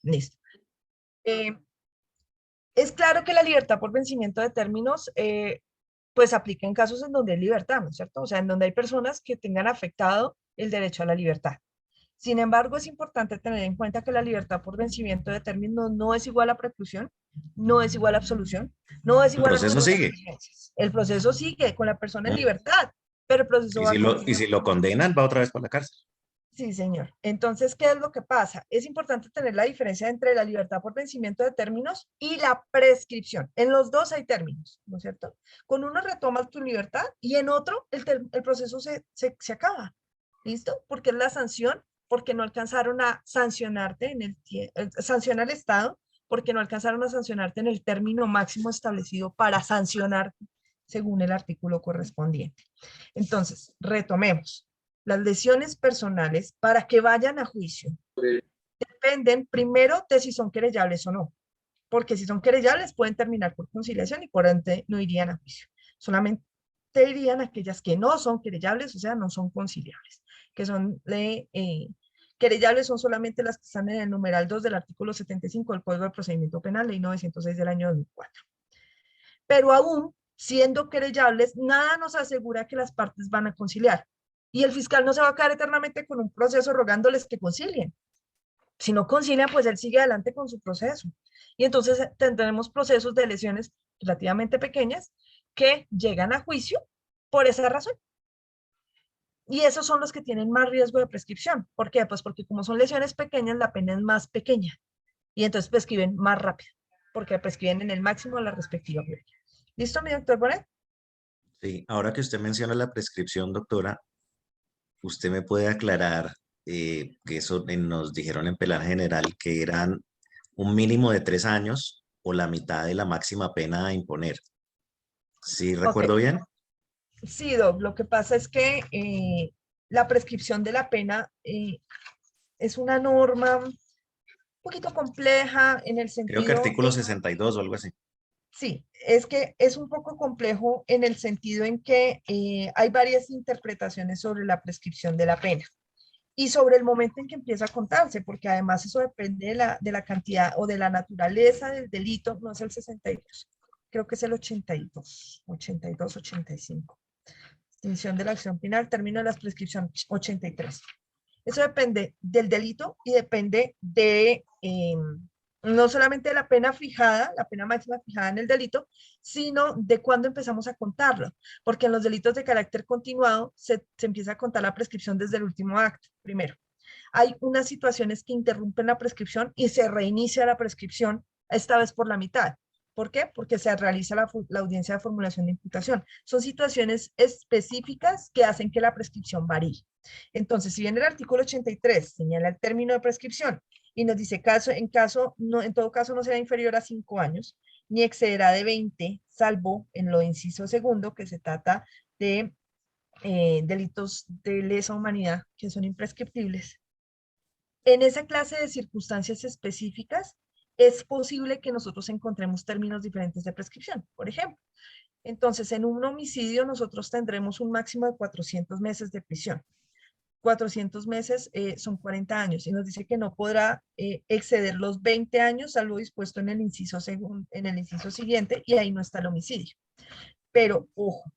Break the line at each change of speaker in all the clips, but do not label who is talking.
Listo. Eh, es claro que la libertad por vencimiento de términos, pues aplica en casos en donde hay libertad, ¿no es cierto? O sea, en donde hay personas que tengan afectado el derecho a la libertad. Sin embargo, es importante tener en cuenta que la libertad por vencimiento de términos no es igual a preclusión, no es igual a absolución, no es
El
igual a
proceso
nulas
sigue.
diligencias. El proceso sigue con la persona en
Mm.
libertad, pero el proceso va a
Y
continuar.
si lo condenan, va otra vez para la cárcel.
Sí, señor. Entonces, ¿qué es lo que pasa? Es importante tener la diferencia entre la libertad por vencimiento de términos y la prescripción. En los dos hay términos, ¿no es cierto? Con uno retomas tu libertad y en otro el proceso se acaba. ¿Listo? Porque es la sanción, porque no alcanzaron a sancionarte en sanciona al Estado, porque no alcanzaron a sancionarte en el término máximo establecido para sancionar según el artículo correspondiente. Entonces, retomemos. Las lesiones personales, para que vayan a juicio, dependen primero de si son querellables o no, porque si son querellables pueden terminar por conciliación y por ende no irían a juicio. Solamente irían aquellas que no son querellables, o sea, no son conciliables, que son querellables son solamente las que están en el numeral 2 del artículo 75 del Código de Procedimiento Penal, ley 906 del año 2004. Pero aún siendo querellables, nada nos asegura que las partes van a conciliar. Y el fiscal no se va a quedar eternamente con un proceso rogándoles que concilien. Si no concilian, pues él sigue adelante con su proceso. Y entonces tendremos procesos de lesiones relativamente pequeñas que llegan a juicio por esa razón. Y esos son los que tienen más riesgo de prescripción. ¿Por qué? Pues porque como son lesiones pequeñas, la pena es más pequeña. Y entonces prescriben más rápido, porque prescriben en el máximo de la respectiva pena. ¿Listo, mi doctor Bonet?
Sí, ahora que usted menciona la prescripción, doctora, usted me puede aclarar que eso nos dijeron en Pelaje General que eran un mínimo de 3 años o la mitad de la máxima pena a imponer. ¿Sí
Ok.
recuerdo bien?
Sí, Doc, lo que pasa es que la prescripción de la pena es una norma un poquito compleja en el
Creo que
sentido
artículo 62 o algo así.
sí, es que es un poco complejo en el sentido en que hay varias interpretaciones sobre la prescripción de la pena y sobre el momento en que empieza a contarse, porque además eso depende de la cantidad o de la naturaleza del delito, no es el 62, creo que es el 82, 82, 85. Extinción de la acción penal, término de la prescripción 83. Eso depende del delito y depende no solamente de la pena fijada, la pena máxima fijada en el delito, sino de cuándo empezamos a contarlo. Porque en los delitos de carácter continuado se empieza a contar la prescripción desde el último acto, primero. Hay unas situaciones que interrumpen la prescripción y se reinicia la prescripción, esta vez por la mitad. ¿Por qué? Porque se realiza la audiencia de formulación de imputación. Son situaciones específicas que hacen que la prescripción varíe. Entonces, si bien el artículo 83 señala el término de prescripción y nos dice en todo caso no será inferior a 5 años, ni excederá de 20, salvo en lo inciso segundo, que se trata de delitos de lesa humanidad que son imprescriptibles. En esa clase de circunstancias específicas, es posible que nosotros encontremos términos diferentes de prescripción. Por ejemplo, entonces en un homicidio nosotros tendremos un máximo de 400 meses de prisión. 400 meses son 40 años y nos dice que no podrá exceder los 20 años, salvo dispuesto en el inciso siguiente, y ahí no está el homicidio. Pero ojo,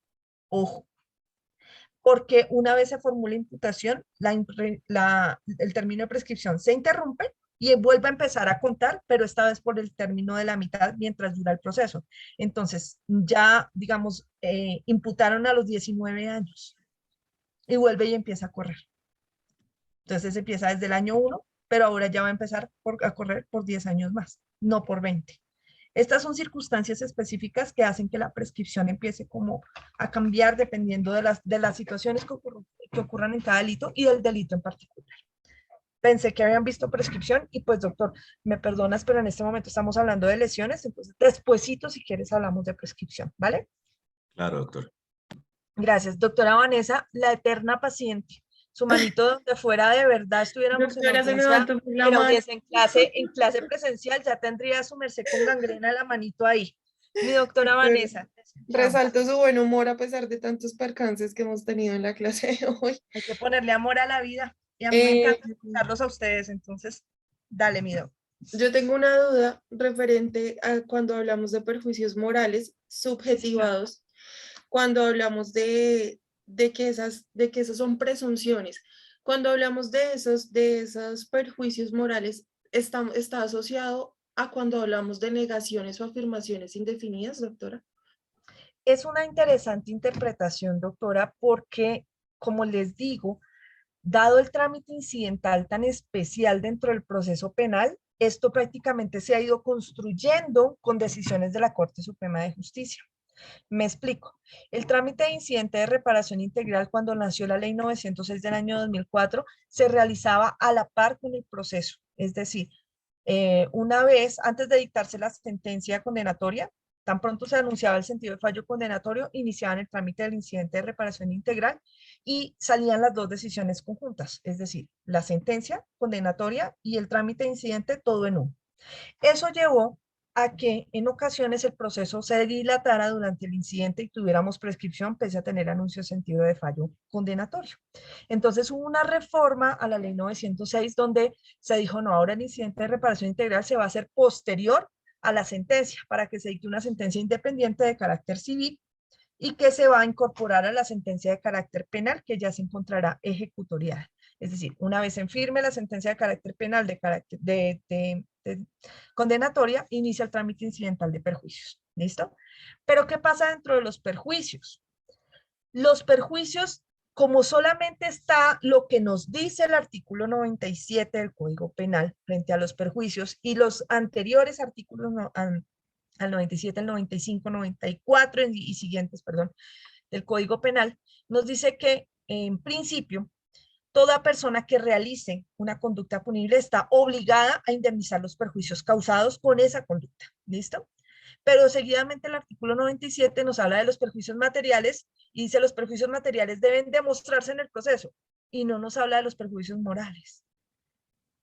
ojo, porque una vez se formula imputación, el término de prescripción se interrumpe y vuelve a empezar a contar, pero esta vez por el término de la mitad mientras dura el proceso. Entonces, ya, digamos, imputaron a los 19 años y vuelve y empieza a correr. Entonces empieza desde el año 1, pero ahora ya va a empezar a correr por 10 años más, no por 20. Estas son circunstancias específicas que hacen que la prescripción empiece como a cambiar dependiendo de las situaciones que ocurran en cada delito y del delito en particular. Pensé que habían visto prescripción y pues doctor, me perdonas, pero en este momento estamos hablando de lesiones, entonces despuesito si quieres hablamos de prescripción, ¿vale?
Claro, doctor.
Gracias. Doctora Vanessa, la eterna paciente. Su manito donde fuera de verdad estuviéramos
Doctora, se me va a topar la
en
mano.
audiencia en clase presencial, ya tendría su merced con gangrena la manito ahí. Mi doctora
Doctora,
Vanessa, te escuchamos.
resalto su buen humor a pesar de tantos percances que hemos tenido en la clase de hoy.
Hay que ponerle amor a la vida y a mí me
Eh,
encanta escucharlos a ustedes, entonces, dale, mi doc.
Yo tengo una duda referente a cuando hablamos de perjuicios morales
Sí, señora.
subjetivados, cuando hablamos de que esas son presunciones. Cuando hablamos de esos perjuicios morales, está asociado a cuando hablamos de negaciones o afirmaciones indefinidas, doctora.
Es una interesante interpretación, doctora, porque, como les digo, dado el trámite incidental tan especial dentro del proceso penal, esto prácticamente se ha ido construyendo con decisiones de la Corte Suprema de Justicia. Me explico. El trámite de incidente de reparación integral cuando nació la Ley 906 del año 2004 se realizaba a la par con el proceso. Es decir, una vez antes de dictarse la sentencia condenatoria, tan pronto se anunciaba el sentido de fallo condenatorio, iniciaban el trámite del incidente de reparación integral y salían las dos decisiones conjuntas, es decir, la sentencia condenatoria y el trámite de incidente todo en uno. Eso llevó a que en ocasiones el proceso se dilatara durante el incidente y tuviéramos prescripción pese a tener anuncio de sentido de fallo condenatorio. Entonces hubo una reforma a la ley 906 donde se dijo, no, ahora el incidente de reparación integral se va a hacer posterior a la sentencia para que se dicte una sentencia independiente de carácter civil y que se va a incorporar a la sentencia de carácter penal que ya se encontrará ejecutoriada. Es decir, una vez en firme la sentencia de carácter penal de condenatoria, inicia el trámite incidental de perjuicios. ¿Listo? Pero ¿qué pasa dentro de los perjuicios? Los perjuicios, como solamente está lo que nos dice el artículo 97 del Código Penal frente a los perjuicios y los anteriores artículos al 97, el 95, 94 y siguientes, perdón, del Código Penal, nos dice que en principio toda persona que realice una conducta punible está obligada a indemnizar los perjuicios causados con esa conducta. ¿Listo? Pero seguidamente el artículo 97 nos habla de los perjuicios materiales y dice los perjuicios materiales deben demostrarse en el proceso y no nos habla de los perjuicios morales.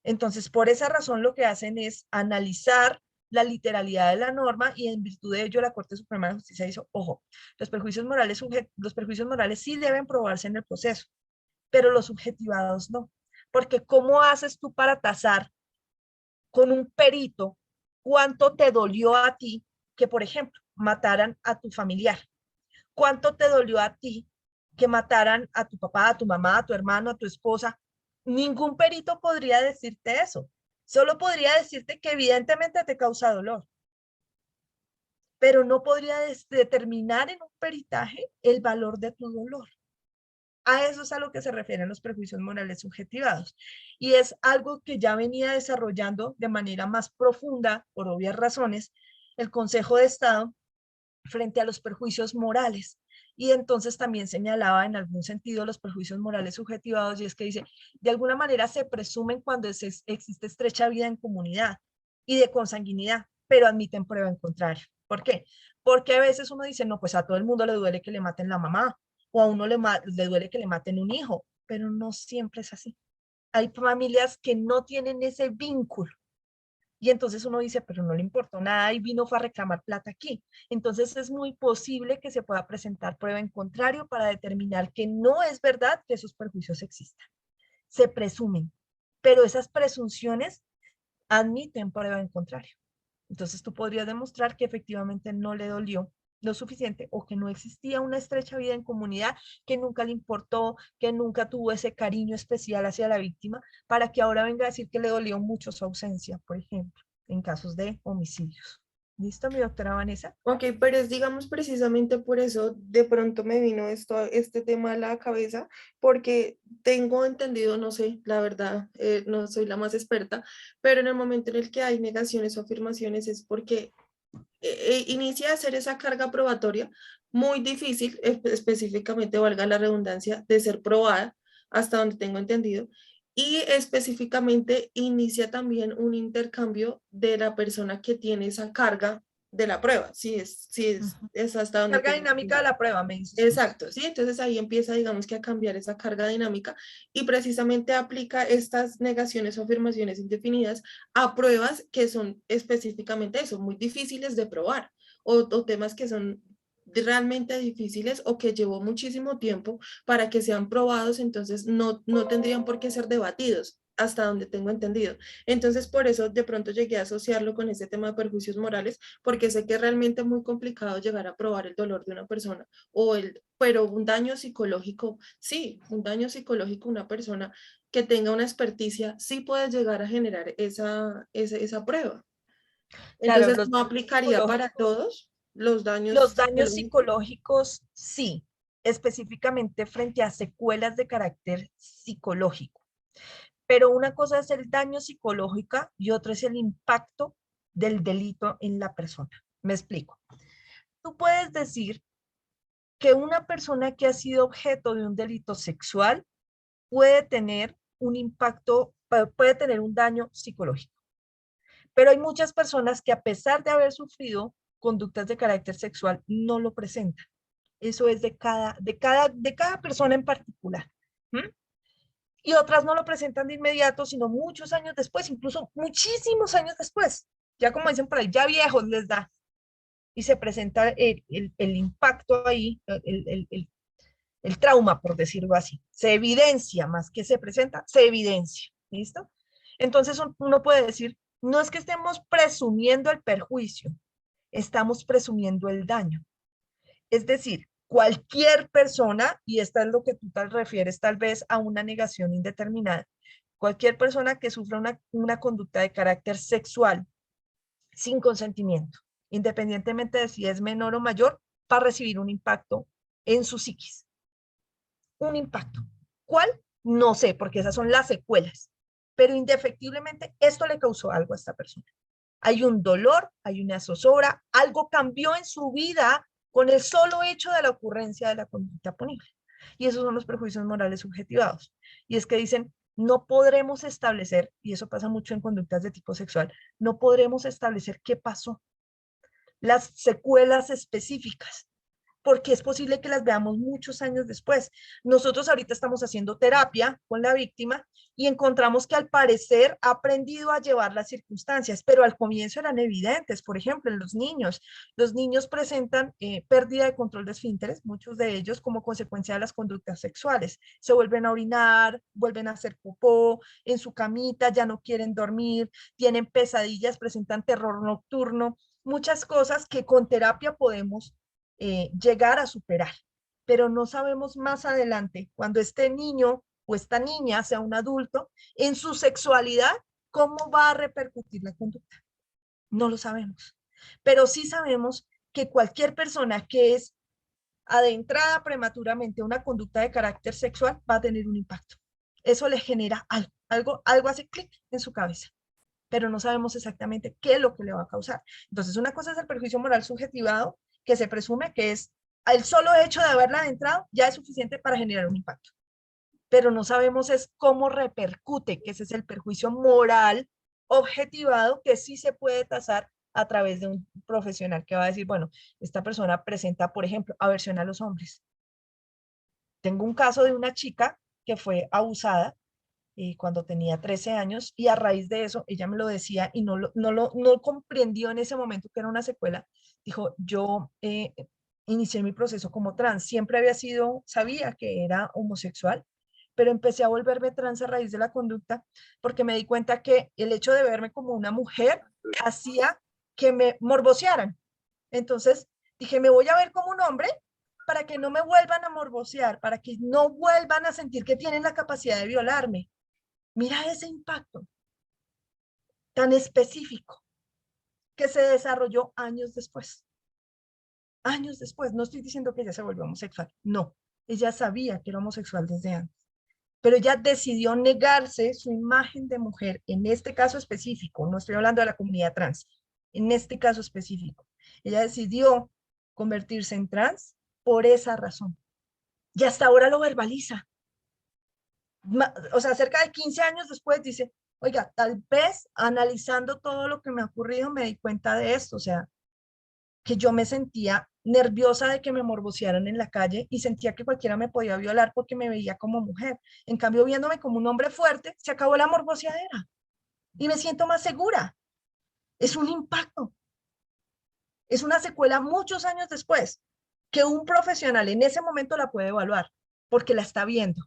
Entonces, por esa razón lo que hacen es analizar la literalidad de la norma y en virtud de ello la Corte Suprema de Justicia hizo, ojo, los perjuicios morales sí deben probarse en el proceso, pero los subjetivados no. Porque ¿cómo haces tú para tasar con un perito cuánto te dolió a ti que, por ejemplo, mataran a tu familiar? ¿Cuánto te dolió a ti que mataran a tu papá, a tu mamá, a tu hermano, a tu esposa? Ningún perito podría decirte eso. Solo podría decirte que evidentemente te causa dolor, pero no podría determinar en un peritaje el valor de tu dolor. A eso es a lo que se refieren los prejuicios morales subjetivados. Y es algo que ya venía desarrollando de manera más profunda, por obvias razones, el Consejo de Estado frente a los perjuicios morales. Y entonces también señalaba en algún sentido los perjuicios morales subjetivados, y es que dice, de alguna manera se presumen cuando existe estrecha vida en comunidad y de consanguinidad, pero admiten prueba en contrario. ¿Por qué? Porque a veces uno dice, no, pues a todo el mundo le duele que le maten la mamá, o a uno le duele que le maten un hijo, pero no siempre es así. Hay familias que no tienen ese vínculo. Y entonces uno dice, pero no le importó nada y vino fue a reclamar plata aquí. Entonces es muy posible que se pueda presentar prueba en contrario para determinar que no es verdad que esos perjuicios existan. Se presumen, pero esas presunciones admiten prueba en contrario. Entonces tú podrías demostrar que efectivamente no le dolió lo suficiente o que no existía una estrecha vida en comunidad, que nunca le importó, que nunca tuvo ese cariño especial hacia la víctima, para que ahora venga a decir que le dolió mucho su ausencia, por ejemplo, en casos de homicidios. ¿Listo, mi doctora Vanessa?
Ok, pero es, digamos, precisamente por eso de pronto me vino este tema a la cabeza, porque tengo entendido, no sé, la verdad, no soy la más experta, pero en el momento en el que hay negaciones o afirmaciones es porque inicia a hacer esa carga probatoria muy difícil, específicamente, valga la redundancia, de ser probada, hasta donde tengo entendido, y específicamente inicia también un intercambio de la persona que tiene esa carga de la prueba,
Ujú.
es hasta donde
Carga
tengo
dinámica de
entendido.
la prueba, me dices tú.
Exacto, sí, entonces ahí empieza, digamos que a cambiar esa carga dinámica y precisamente aplica estas negaciones o afirmaciones indefinidas a pruebas que son específicamente eso, muy difíciles de probar o temas que son realmente difíciles o que llevó muchísimo tiempo para que sean probados, entonces no tendrían por qué ser debatidos. hasta donde tengo entendido. Entonces, por eso de pronto llegué a asociarlo con ese tema de perjuicios morales, porque sé que es realmente muy complicado llegar a probar el dolor de una persona, pero un daño psicológico, sí, un daño psicológico, una persona que tenga una experticia, sí puede llegar a generar esa prueba.
Claro,
Entonces, no aplicaría para todos los daños
los daños
psicológicos.
psicológicos sí, específicamente frente a secuelas de carácter psicológico. Pero una cosa es el daño psicológico y otra es el impacto del delito en la persona. Me explico. Tú puedes decir que una persona que ha sido objeto de un delito sexual puede tener un impacto, puede tener un daño psicológico. Pero hay muchas personas que a pesar de haber sufrido conductas de carácter sexual no lo presentan. Eso es de cada persona en particular. ¿Mm? Y otras no lo presentan de inmediato, sino muchos años después, incluso muchísimos años después. Ya como dicen por ahí, ya viejos les da. Y se presenta el impacto ahí, el trauma, por decirlo así. Se evidencia más que se presenta, se evidencia. ¿Listo? Entonces uno puede decir, no es que estemos presumiendo el perjuicio, estamos presumiendo el daño. Es decir, cualquier persona, y esta es lo que tú te refieres tal vez a una negación indeterminada, cualquier persona que sufra una conducta de carácter sexual sin consentimiento, independientemente de si es menor o mayor, va a recibir un impacto en su psiquis. Un impacto. ¿Cuál? No sé, porque esas son las secuelas. Pero indefectiblemente esto le causó algo a esta persona. Hay un dolor, hay una zozobra, algo cambió en su vida con el solo hecho de la ocurrencia de la conducta punible. Y esos son los prejuicios morales subjetivados. Y es que dicen, no podremos establecer, y eso pasa mucho en conductas de tipo sexual, no podremos establecer qué pasó, las secuelas específicas, porque es posible que las veamos muchos años después. Nosotros ahorita estamos haciendo terapia con la víctima y encontramos que al parecer ha aprendido a llevar las circunstancias, pero al comienzo eran evidentes. Por ejemplo, en los niños presentan pérdida de control de esfínteres, muchos de ellos como consecuencia de las conductas sexuales. Se vuelven a orinar, vuelven a hacer popó en su camita, ya no quieren dormir, tienen pesadillas, presentan terror nocturno, muchas cosas que con terapia podemos llegar a superar, pero no sabemos más adelante, cuando este niño o esta niña sea un adulto, en su sexualidad, cómo va a repercutir la conducta. No lo sabemos, pero sí sabemos que cualquier persona que es adentrada prematuramente a una conducta de carácter sexual va a tener un impacto. Eso le genera algo hace clic en su cabeza, pero no sabemos exactamente qué es lo que le va a causar. Entonces, una cosa es el perjuicio moral subjetivado, que se presume que es el solo hecho de haberla adentrado ya es suficiente para generar un impacto, pero no sabemos es cómo repercute, que ese es el perjuicio moral objetivado que sí se puede tasar a través de un profesional que va a decir, bueno, esta persona presenta, por ejemplo, aversión a los hombres. Tengo un caso de una chica que fue abusada cuando tenía 13 años y a raíz de eso ella me lo decía y no comprendió en ese momento que era una secuela. Dijo, yo inicié mi proceso como trans, siempre sabía que era homosexual, pero empecé a volverme trans a raíz de la conducta porque me di cuenta que el hecho de verme como una mujer hacía que me morbosearan. Entonces dije, me voy a ver como un hombre para que no me vuelvan a morbosear, para que no vuelvan a sentir que tienen la capacidad de violarme. Mira ese impacto tan específico que se desarrolló años después. Años después, no estoy diciendo que ella se volvió homosexual, no, ella sabía que era homosexual desde antes, pero ella decidió negarse su imagen de mujer, en este caso específico, no estoy hablando de la comunidad trans, en este caso específico, ella decidió convertirse en trans por esa razón, y hasta ahora lo verbaliza. O sea, cerca de 15 años después dice, oiga, tal vez analizando todo lo que me ha ocurrido me di cuenta de esto, o sea, que yo me sentía nerviosa de que me morbosearan en la calle y sentía que cualquiera me podía violar porque me veía como mujer. En cambio, viéndome como un hombre fuerte, se acabó la morboseadera y me siento más segura. Es un impacto, es una secuela muchos años después que un profesional en ese momento la puede evaluar porque la está viendo.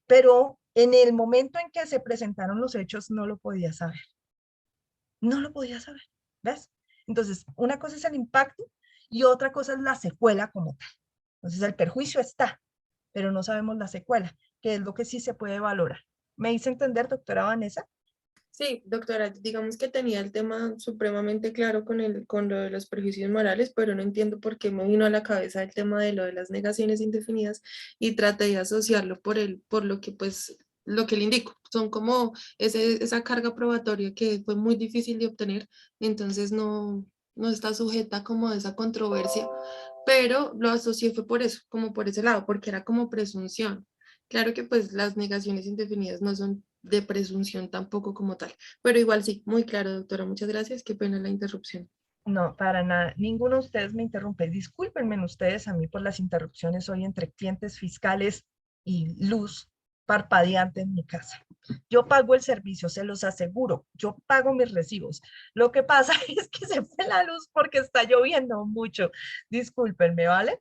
Pero En el momento en que se presentaron los hechos, no lo podía saber. No lo podía saber, ¿ves? Entonces, una cosa es el impacto y otra cosa es la secuela como tal. Entonces, el perjuicio está, pero no sabemos la secuela, que es lo que sí se puede valorar. ¿Me hice entender, doctora Vanessa?
Sí, doctora, digamos que tenía el tema supremamente claro con lo de los prejuicios morales, pero no entiendo por qué me vino a la cabeza el tema de lo de las negaciones indefinidas y traté de asociarlo por lo que pues lo que le indico. Son como esa carga probatoria que fue muy difícil de obtener, entonces no está sujeta como a esa controversia, pero lo asocié fue por eso, como por ese lado, porque era como presunción. Claro que pues las negaciones indefinidas no son de presunción tampoco como tal, pero igual sí, muy claro, doctora, muchas gracias, qué pena la interrupción.
No, para nada. Ninguno de ustedes me interrumpe. Discúlpenme ustedes a mí por las interrupciones hoy entre clientes fiscales y luz parpadeante en mi casa. Yo pago el servicio, se los aseguro. Yo pago mis recibos. Lo que pasa es que se fue la luz porque está lloviendo mucho. Discúlpenme, ¿vale?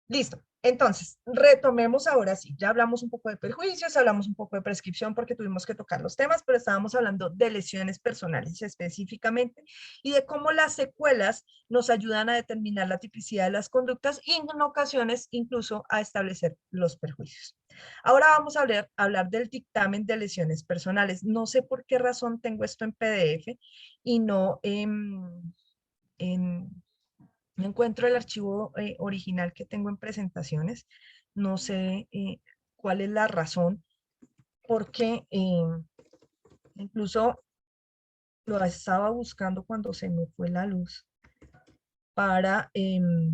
Listo. Entonces, retomemos ahora sí. Ya hablamos un poco de perjuicios, hablamos un poco de prescripción porque tuvimos que tocar los temas, pero estábamos hablando de lesiones personales específicamente y de cómo las secuelas nos ayudan a determinar la tipicidad de las conductas y en ocasiones incluso a establecer los perjuicios. Ahora vamos a hablar del dictamen de lesiones personales. No sé por qué razón tengo esto en PDF y no en no encuentro el archivo original que tengo en presentaciones. No sé cuál es la razón, porque incluso lo estaba buscando cuando se me fue la luz para, creo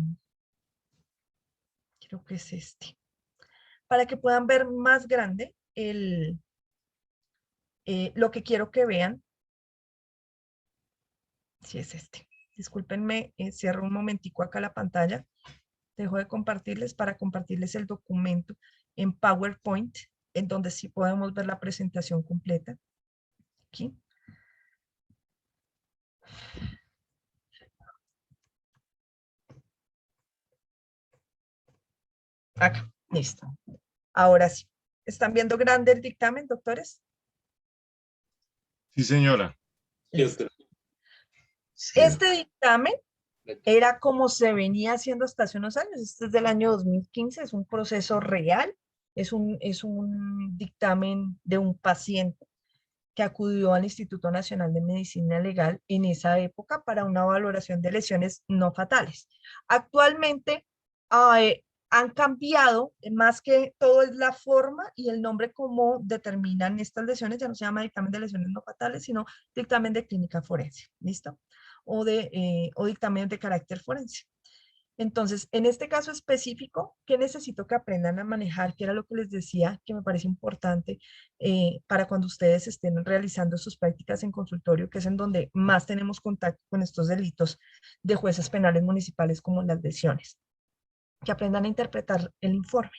que es este, para que puedan ver más grande lo que quiero que vean. Si es este. Discúlpenme, cierro un momentico acá la pantalla. Dejo de compartirles para compartirles el documento en PowerPoint, en donde sí podemos ver la presentación completa. Aquí. Acá, listo. Ahora sí. ¿Están viendo grande el dictamen, doctores?
Sí, señora.
Listo.
Sí.
Este dictamen era como se venía haciendo hasta hace unos años. Este es del año 2015, es un proceso real, es un dictamen de un paciente que acudió al Instituto Nacional de Medicina Legal en esa época para una valoración de lesiones no fatales. Actualmente han cambiado, más que todo es la forma y el nombre como determinan estas lesiones, ya no se llama dictamen de lesiones no fatales, sino dictamen de clínica forense, ¿listo? O dictamen de carácter forense. Entonces, en este caso específico, ¿qué necesito que aprendan a manejar? Que era lo que les decía, que me parece importante para cuando ustedes estén realizando sus prácticas en consultorio, que es en donde más tenemos contacto con estos delitos de jueces penales municipales como las lesiones. Que aprendan a interpretar el informe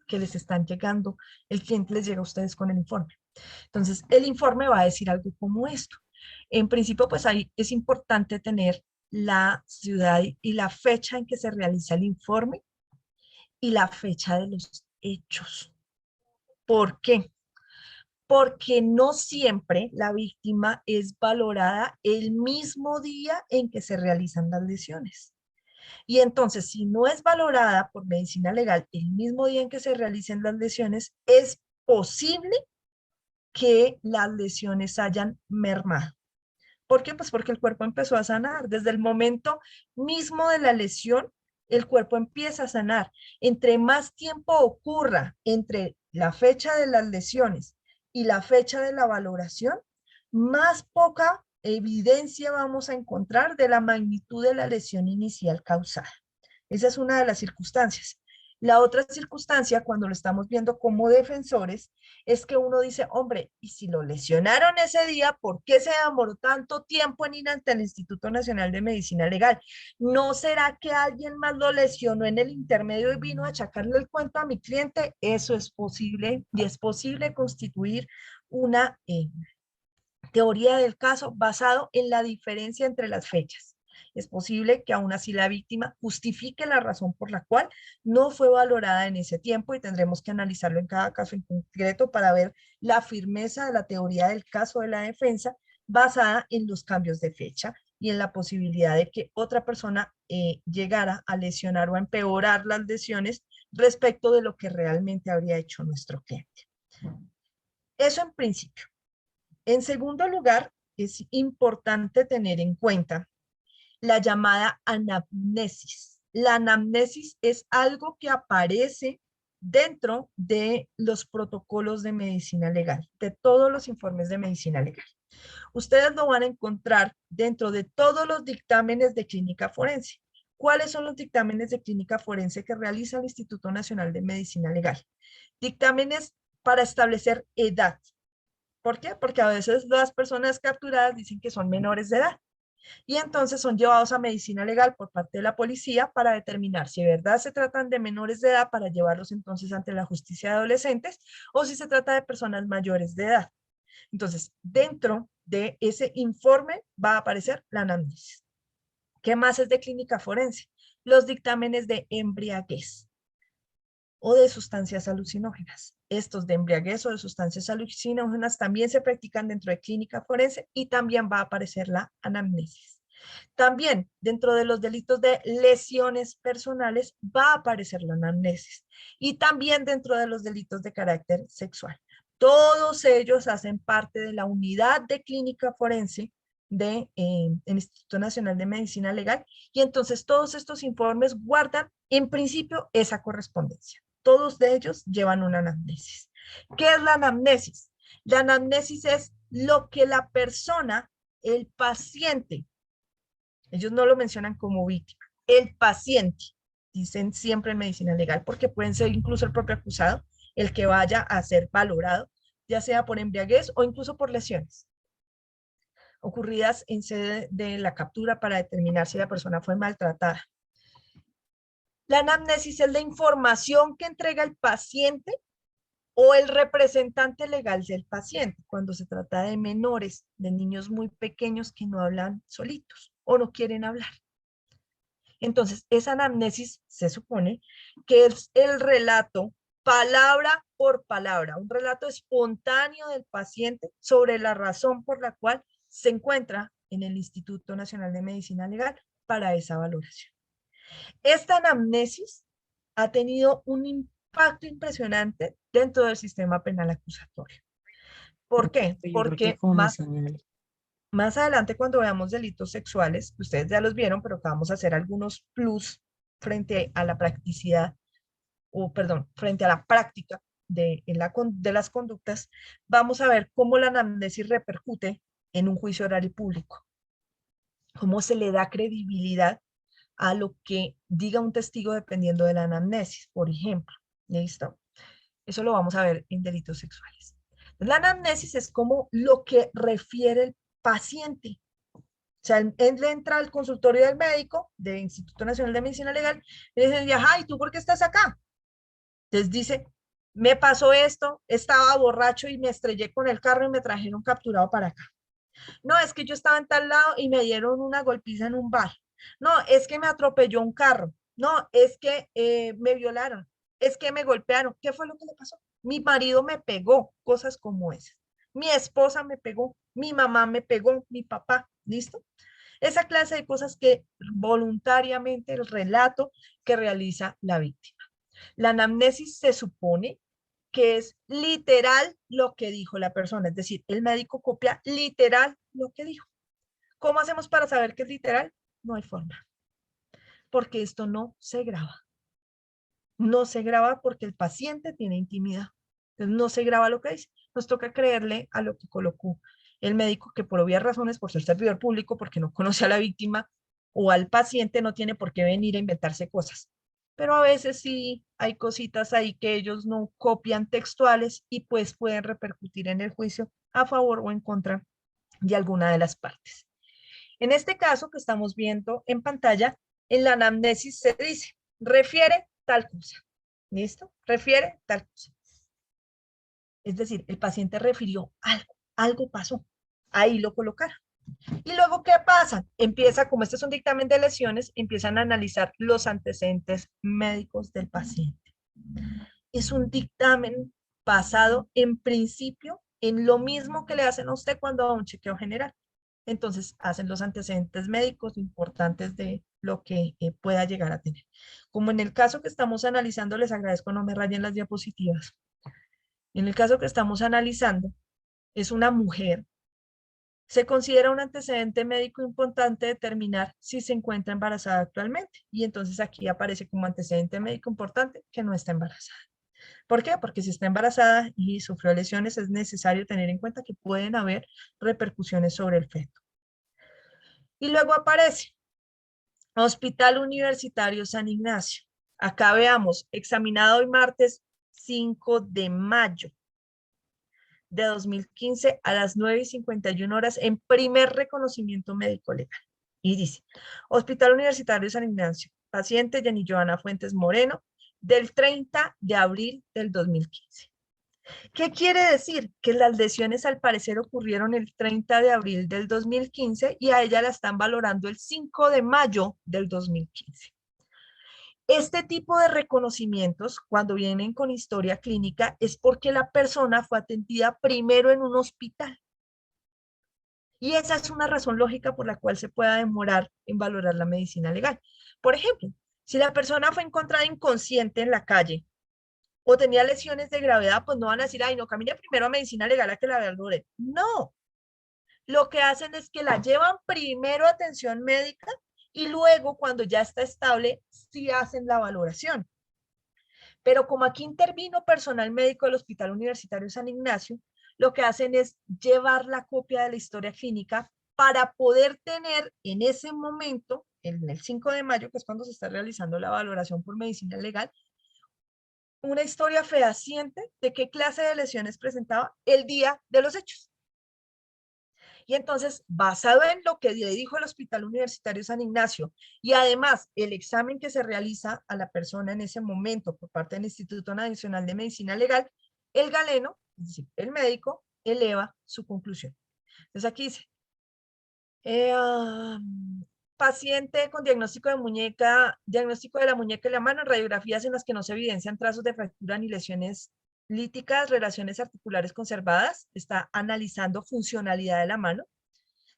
que les están llegando, el cliente les llega a ustedes con el informe. Entonces, el informe va a decir algo como esto. En principio, pues ahí es importante tener la ciudad y la fecha en que se realiza el informe y la fecha de los hechos. ¿Por qué? Porque no siempre la víctima es valorada el mismo día en que se realizan las lesiones. Y entonces, si no es valorada por medicina legal el mismo día en que se realicen las lesiones, es posible que las lesiones hayan mermado. ¿Por qué? Pues porque el cuerpo empezó a sanar. Desde el momento mismo de la lesión, el cuerpo empieza a sanar. Entre más tiempo ocurra entre la fecha de las lesiones y la fecha de la valoración, más poca evidencia vamos a encontrar de la magnitud de la lesión inicial causada. Esa es una de las circunstancias. La otra circunstancia, cuando lo estamos viendo como defensores, es que uno dice, hombre, ¿y si lo lesionaron ese día, por qué se demoró tanto tiempo en ir ante el Instituto Nacional de Medicina Legal? ¿No será que alguien más lo lesionó en el intermedio y vino a achacarle el cuento a mi cliente? Eso es posible y es posible constituir una teoría del caso basado en la diferencia entre las fechas. Es posible que aún así la víctima justifique la razón por la cual no fue valorada en ese tiempo y tendremos que analizarlo en cada caso en concreto para ver la firmeza de la teoría del caso de la defensa basada en los cambios de fecha y en la posibilidad de que otra persona llegara a lesionar o a empeorar las lesiones respecto de lo que realmente habría hecho nuestro cliente. Eso en principio. En segundo lugar, es importante tener en cuenta la llamada anamnesis. La anamnesis es algo que aparece dentro de los protocolos de medicina legal, de todos los informes de medicina legal. Ustedes lo van a encontrar dentro de todos los dictámenes de clínica forense. ¿Cuáles son los dictámenes de clínica forense que realiza el Instituto Nacional de Medicina Legal? Dictámenes para establecer edad. ¿Por qué? Porque a veces las personas capturadas dicen que son menores de edad y entonces son llevados a medicina legal por parte de la policía para determinar si de verdad se tratan de menores de edad para llevarlos entonces ante la justicia de adolescentes o si se trata de personas mayores de edad. Entonces, dentro de ese informe va a aparecer la anamnesis. ¿Qué más es de clínica forense? Los dictámenes de embriaguez o de sustancias alucinógenas. Estos de embriaguez o de sustancias alucinógenas también se practican dentro de clínica forense y también va a aparecer la anamnesis. También dentro de los delitos de lesiones personales va a aparecer la anamnesis y también dentro de los delitos de carácter sexual. Todos ellos hacen parte de la unidad de clínica forense del Instituto Nacional de Medicina Legal y entonces todos estos informes guardan en principio esa correspondencia. Todos de ellos llevan una anamnesis. ¿Qué es la anamnesis? La anamnesis es lo que la persona, el paciente, ellos no lo mencionan como víctima, el paciente, dicen siempre en medicina legal, porque pueden ser incluso el propio acusado, el que vaya a ser valorado, ya sea por embriaguez o incluso por lesiones ocurridas en sede de la captura para determinar si la persona fue maltratada. La anamnesis es la información que entrega el paciente o el representante legal del paciente cuando se trata de menores, de niños muy pequeños que no hablan solitos o no quieren hablar. Entonces, esa anamnesis se supone que es el relato palabra por palabra, un relato espontáneo del paciente sobre la razón por la cual se encuentra en el Instituto Nacional de Medicina Legal para esa valoración. Esta anamnesis ha tenido un impacto impresionante dentro del sistema penal acusatorio. ¿Por qué? Porque más adelante cuando veamos delitos sexuales, ustedes ya los vieron, pero que vamos a hacer algunos plus frente a la practicidad, o perdón, frente a la práctica de las conductas, vamos a ver cómo la anamnesis repercute en un juicio oral y público, cómo se le da credibilidad a lo que diga un testigo dependiendo de la anamnesis, por ejemplo. ¿Listo? Eso lo vamos a ver en delitos sexuales. La anamnesis es como lo que refiere el paciente. O sea, él entra al consultorio del médico del Instituto Nacional de Medicina Legal y le dice, ajá, ¿y tú por qué estás acá? Entonces dice, me pasó esto, estaba borracho y me estrellé con el carro y me trajeron capturado para acá. No, es que yo estaba en tal lado y me dieron una golpiza en un bar. No, es que me atropelló un carro. No, es que me violaron. Es que me golpearon. ¿Qué fue lo que le pasó? Mi marido me pegó, cosas como esas. Mi esposa me pegó, mi mamá me pegó, mi papá. ¿Listo? Esa clase de cosas que voluntariamente el relato que realiza la víctima. La anamnesis se supone que es literal lo que dijo la persona, es decir, el médico copia literal lo que dijo. ¿Cómo hacemos para saber que es literal? No hay forma, porque esto no se graba. No se graba porque el paciente tiene intimidad. Entonces no se graba lo que dice. Nos toca creerle a lo que colocó el médico, que por obvias razones, por ser servidor público, porque no conoce a la víctima o al paciente, no tiene por qué venir a inventarse cosas. Pero a veces sí hay cositas ahí que ellos no copian textuales y pues pueden repercutir en el juicio a favor o en contra de alguna de las partes. En este caso que estamos viendo en pantalla, en la anamnesis se dice, refiere tal cosa. ¿Listo? Refiere tal cosa. Es decir, el paciente refirió algo, algo pasó. Ahí lo colocaron. Y luego, ¿qué pasa? Empieza, como este es un dictamen de lesiones, empiezan a analizar los antecedentes médicos del paciente. Es un dictamen basado en principio en lo mismo que le hacen a usted cuando va a un chequeo general. Entonces, hacen los antecedentes médicos importantes de lo que pueda llegar a tener. Como en el caso que estamos analizando, les agradezco no me rayen las diapositivas. En el caso que estamos analizando, es una mujer. Se considera un antecedente médico importante determinar si se encuentra embarazada actualmente. Y entonces aquí aparece como antecedente médico importante que no está embarazada. ¿Por qué? Porque si está embarazada y sufrió lesiones, es necesario tener en cuenta que pueden haber repercusiones sobre el feto. Y luego aparece Hospital Universitario San Ignacio. Acá veamos, examinado hoy martes 5 de mayo de 2015 a las 9:51 horas en primer reconocimiento médico legal. Y dice, Hospital Universitario San Ignacio, paciente Jenny Joana Fuentes Moreno, del 30 de abril del 2015. ¿Qué quiere decir? Que las lesiones al parecer ocurrieron el 30 de abril del 2015 y a ella la están valorando el 5 de mayo del 2015. Este tipo de reconocimientos, cuando vienen con historia clínica, es porque la persona fue atendida primero en un hospital. Y esa es una razón lógica por la cual se pueda demorar en valorar la medicina legal. Por ejemplo, si la persona fue encontrada inconsciente en la calle o tenía lesiones de gravedad, pues no van a decir, ay, no, camine primero a medicina legal a que la valore. No, lo que hacen es que la llevan primero a atención médica y luego, cuando ya está estable, sí hacen la valoración. Pero como aquí intervino personal médico del Hospital Universitario San Ignacio, lo que hacen es llevar la copia de la historia clínica para poder tener en ese momento, en el 5 de mayo, que es cuando se está realizando la valoración por medicina legal, una historia fehaciente de qué clase de lesiones presentaba el día de los hechos. Y entonces, basado en lo que le dijo el Hospital Universitario San Ignacio y además el examen que se realiza a la persona en ese momento por parte del Instituto Nacional de Medicina Legal, el galeno, es decir, el médico, eleva su conclusión. Entonces aquí dice, paciente con diagnóstico de muñeca, diagnóstico de la muñeca y la mano, radiografías en las que no se evidencian trazos de fractura ni lesiones líticas, relaciones articulares conservadas, está analizando funcionalidad de la mano,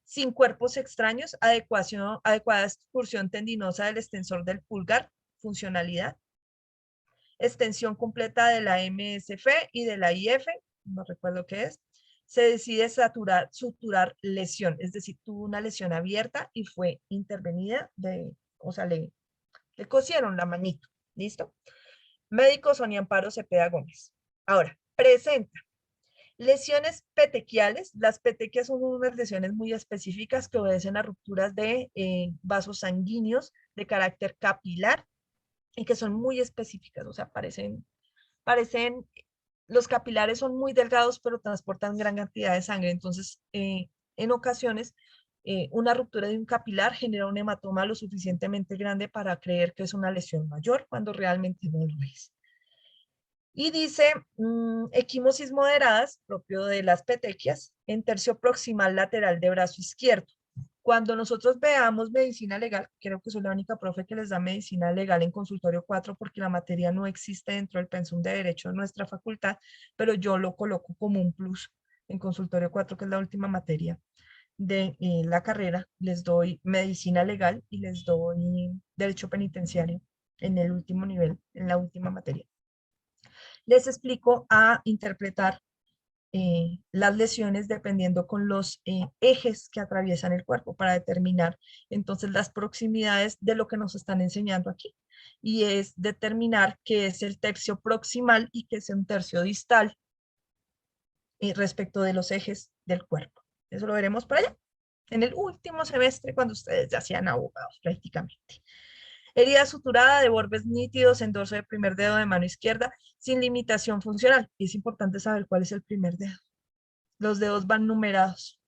sin cuerpos extraños, adecuada excursión tendinosa del extensor del pulgar, funcionalidad, extensión completa de la MSF y de la IF, no recuerdo qué es, se decide suturar lesión, es decir, tuvo una lesión abierta y fue intervenida, o sea, le cosieron la manito, ¿listo? Médico Sonia Amparo Cepeda Gómez. Ahora, presenta lesiones petequiales. Las petequias son unas lesiones muy específicas que obedecen a rupturas de vasos sanguíneos de carácter capilar y que son muy específicas, o sea, parecen, los capilares son muy delgados, pero transportan gran cantidad de sangre. Entonces, en ocasiones, una ruptura de un capilar genera un hematoma lo suficientemente grande para creer que es una lesión mayor, cuando realmente no lo es. Y dice, equimosis moderadas, propio de las petequias, en tercio proximal lateral de brazo izquierdo. Cuando nosotros veamos medicina legal, creo que soy la única profe que les da medicina legal en consultorio 4 porque la materia no existe dentro del pensum de derecho de nuestra facultad, pero yo lo coloco como un plus en consultorio 4, que es la última materia de la carrera. Les doy medicina legal y les doy derecho penitenciario en el último nivel, en la última materia. Les explico a interpretar las lesiones dependiendo con los ejes que atraviesan el cuerpo para determinar entonces las proximidades de lo que nos están enseñando aquí. Y es determinar qué es el tercio proximal y qué es un tercio distal respecto de los ejes del cuerpo. Eso lo veremos por allá, en el último semestre, cuando ustedes ya sean abogados prácticamente. Herida suturada de bordes nítidos en dorso de primer dedo de mano izquierda sin limitación funcional. Y es importante saber cuál es el primer dedo. Los dedos van numerados,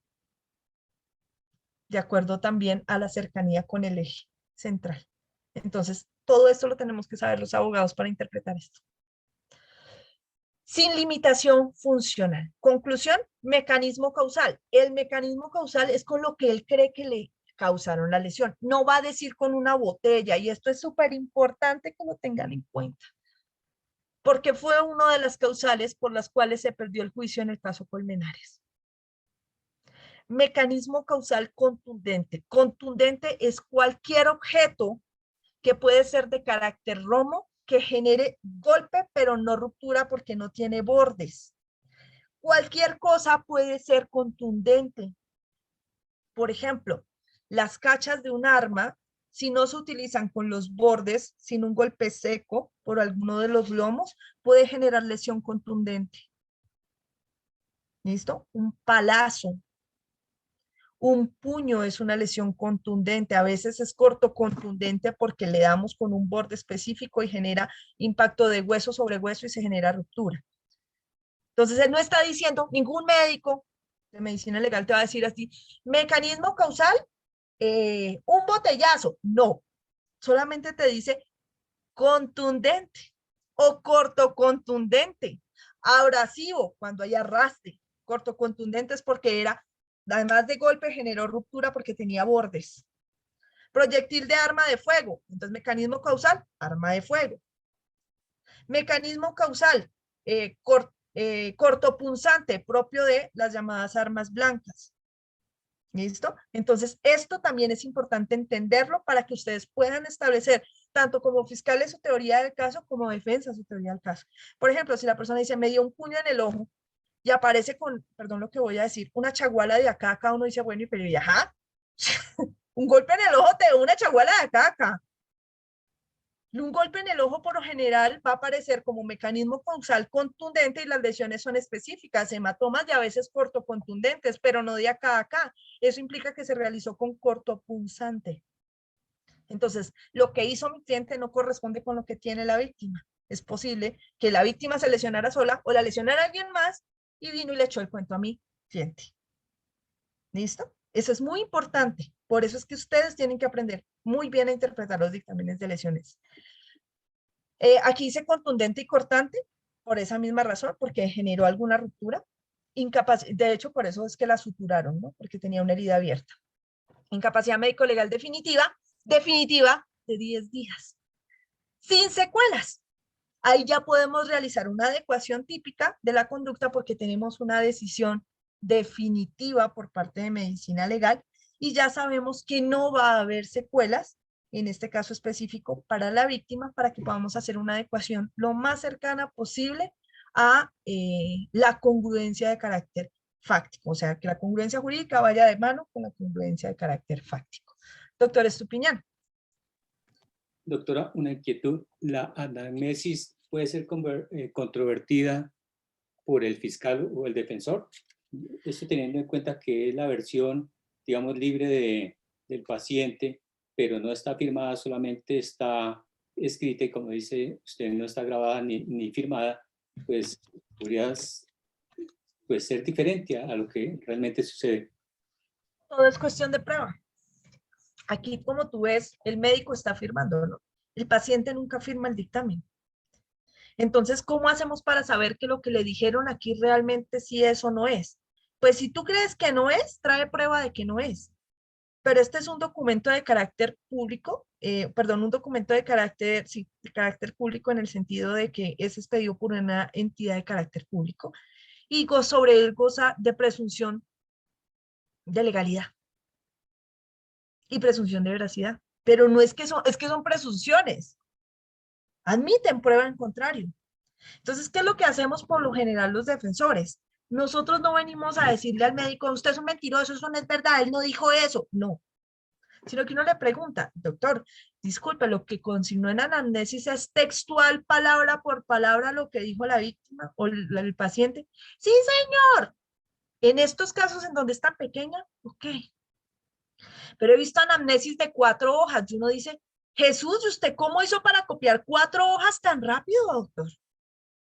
de acuerdo también a la cercanía con el eje central. Entonces, todo esto lo tenemos que saber los abogados para interpretar esto. sin limitación funcional. Conclusión, mecanismo causal. El mecanismo causal es con lo que él cree que le causaron la lesión. No va a decir con una botella, y esto es súper importante que lo tengan en cuenta, porque fue una de las causales por las cuales se perdió el juicio en el caso Colmenares. Mecanismo causal contundente. Contundente es cualquier objeto que puede ser de carácter romo, que genere golpe, pero no ruptura porque no tiene bordes. Cualquier cosa puede ser contundente. Por ejemplo, las cachas de un arma, si no se utilizan con los bordes, sin un golpe seco por alguno de los lomos, puede generar lesión contundente. ¿Listo? Un palazo. Un puño es una lesión contundente, a veces es corto contundente porque le damos con un borde específico y genera impacto de hueso sobre hueso y se genera ruptura. Entonces él no está diciendo, ningún médico de medicina legal te va a decir así, mecanismo causal, un botellazo. No, solamente te dice contundente o corto contundente, abrasivo cuando hay arrastre, corto contundente es porque era, además de golpe, generó ruptura porque tenía bordes. Proyectil de arma de fuego, entonces mecanismo causal, arma de fuego. Mecanismo causal, cortopunzante, propio de las llamadas armas blancas. ¿Listo? Entonces, esto también es importante entenderlo para que ustedes puedan establecer, tanto como fiscales su teoría del caso, como defensa su teoría del caso. Por ejemplo, si la persona dice, me dio un puño en el ojo, y aparece con, perdón lo que voy a decir, una chaguala de acá, acá uno dice, bueno, pero ¿y ajá? Un golpe en el ojo te da una chaguala de acá, acá. Un golpe en el ojo por lo general va a aparecer como mecanismo causal contundente y las lesiones son específicas, hematomas y a veces cortocontundentes, pero no de acá a acá. Eso implica que se realizó con cortopunzante. Entonces, lo que hizo mi cliente no corresponde con lo que tiene la víctima. Es posible que la víctima se lesionara sola o la lesionara alguien más y vino y le echó el cuento a mi cliente. ¿Listo? Eso es muy importante. Por eso es que ustedes tienen que aprender muy bien a interpretar los dictámenes de lesiones. Aquí dice contundente y cortante, por esa misma razón, porque generó alguna ruptura. De hecho, por eso es que la suturaron, ¿no? Porque tenía una herida abierta. Incapacidad médico-legal definitiva de 10 días. Sin secuelas. Ahí ya podemos realizar una adecuación típica de la conducta porque tenemos una decisión definitiva por parte de medicina legal y ya sabemos que no va a haber secuelas, en este caso específico, para la víctima, para que podamos hacer una adecuación lo más cercana posible a la congruencia de carácter fáctico, o sea, que la congruencia jurídica vaya de mano con la congruencia de carácter fáctico. Doctor Estupiñán.
Doctora, una inquietud. ¿La anamnesis puede ser controvertida por el fiscal o el defensor? Esto teniendo en cuenta que es la versión, digamos, libre del paciente, pero no está firmada, solamente está escrita y, como dice usted, no está grabada ni firmada, pues podría ser diferente a lo que realmente sucede.
Todo es cuestión de prueba. Aquí, como tú ves, el médico está firmando, ¿no? El paciente nunca firma el dictamen. Entonces, ¿cómo hacemos para saber que lo que le dijeron aquí realmente sí es o no es? Pues si tú crees que no es, trae prueba de que no es. Pero este es un documento de carácter público, un documento de carácter, sí, de carácter público en el sentido de que es expedido por una entidad de carácter público y sobre él goza de presunción de legalidad y presunción de veracidad. Pero no es que son presunciones. Admiten prueba en contrario. Entonces, ¿qué es lo que hacemos por lo general los defensores? Nosotros no venimos a decirle al médico, usted es un mentiroso, eso no es verdad, él no dijo eso. No, sino que uno le pregunta, doctor, disculpe, lo que consignó en anamnesis es textual, palabra por palabra, lo que dijo la víctima o el paciente. Sí, señor. En estos casos en donde es tan pequeña, ok. Pero he visto anamnesis de 4 hojas y uno dice, Jesús, ¿y usted cómo hizo para copiar 4 hojas tan rápido, doctor?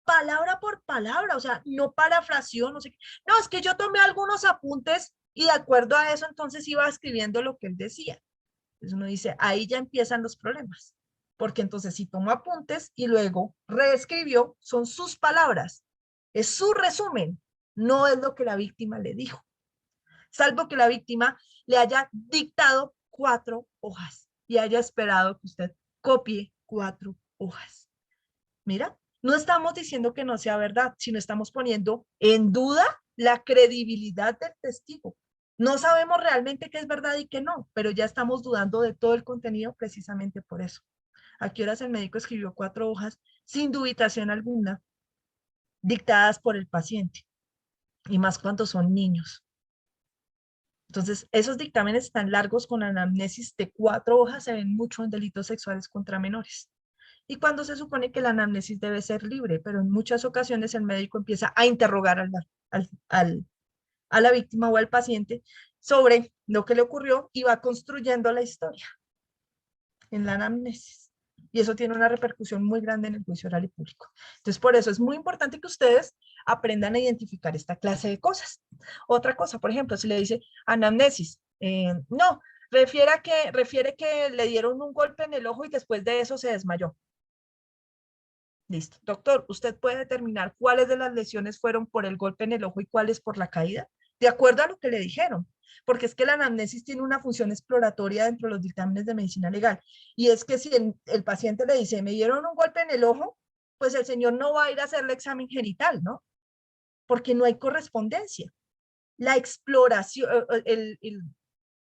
Palabra por palabra, o sea, no parafraseó, no sé qué. No, es que yo tomé algunos apuntes y de acuerdo a eso entonces iba escribiendo lo que él decía. Entonces uno dice, ahí ya empiezan los problemas, porque entonces si tomó apuntes y luego reescribió, son sus palabras, Es su resumen, no es lo que la víctima le dijo. Salvo que la víctima le haya dictado 4 hojas y haya esperado que usted copie 4 hojas. Mira, no estamos diciendo que no sea verdad, sino estamos poniendo en duda la credibilidad del testigo. No sabemos realmente qué es verdad y qué no, pero ya estamos dudando de todo el contenido precisamente por eso. ¿A qué horas el médico escribió 4 hojas sin dubitación alguna, dictadas por el paciente? Y más cuando son niños. Entonces, esos dictámenes tan largos con anamnesis de 4 hojas se ven mucho en delitos sexuales contra menores. Y cuando se supone que la anamnesis debe ser libre, pero en muchas ocasiones el médico empieza a interrogar a la víctima o al paciente sobre lo que le ocurrió y va construyendo la historia en la anamnesis. Y eso tiene una repercusión muy grande en el juicio oral y público. Entonces, por eso es muy importante que ustedes aprendan a identificar esta clase de cosas. Otra cosa, por ejemplo, si le dice anamnesis, no, refiere que le dieron un golpe en el ojo y después de eso se desmayó. Listo. Doctor, ¿usted puede determinar cuáles de las lesiones fueron por el golpe en el ojo y cuáles por la caída? De acuerdo a lo que le dijeron. Porque es que la anamnesis tiene una función exploratoria dentro de los dictámenes de medicina legal. Y es que si el paciente le dice, me dieron un golpe en el ojo, pues el señor no va a ir a hacer el examen genital, ¿no? Porque no hay correspondencia. La exploración,